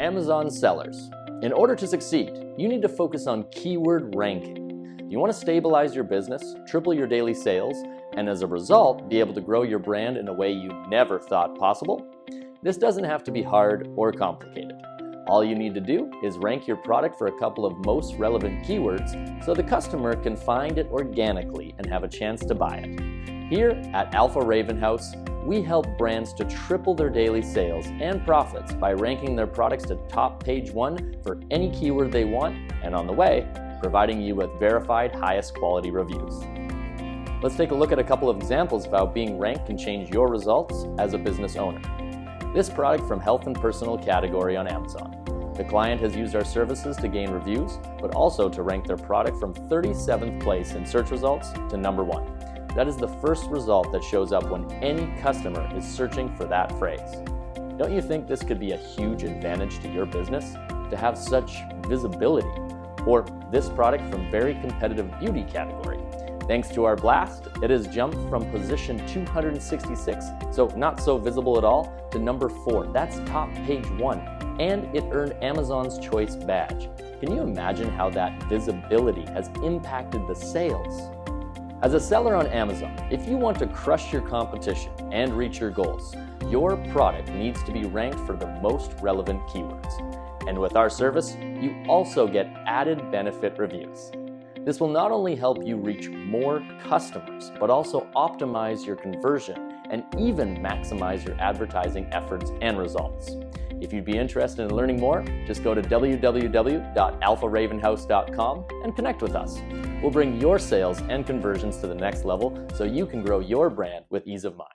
Amazon sellers. In order to succeed, you need to focus on keyword ranking. You want to stabilize your business, triple your daily sales, and as a result, be able to grow your brand in a way you never thought possible? This doesn't have to be hard or complicated. All you need to do is rank your product for a couple of most relevant keywords so the customer can find it organically and have a chance to buy it. Here at Alpha Raven House, we help brands to triple their daily sales and profits by ranking their products to top page 1 for any keyword they want, and on the way, providing you with verified highest quality reviews. Let's take a look at a couple of examples of how being ranked can change your results as a business owner. This product from health and personal category on Amazon. The client has used our services to gain reviews, but also to rank their product from 37th place in search results to number 1. That is the first result that shows up when any customer is searching for that phrase. Don't you think this could be a huge advantage to your business to have such visibility? Or this product from very competitive beauty category. Thanks to our blast, it has jumped from position 266, so not so visible at all, to number 4. That's top page 1. And it earned Amazon's Choice badge. Can you imagine how that visibility has impacted the sales? As a seller on Amazon, if you want to crush your competition and reach your goals, your product needs to be ranked for the most relevant keywords. And with our service, you also get added benefit reviews. This will not only help you reach more customers, but also optimize your conversion and even maximize your advertising efforts and results. If you'd be interested in learning more, just go to www.alpharavenhouse.com and connect with us. We'll bring your sales and conversions to the next level so you can grow your brand with ease of mind.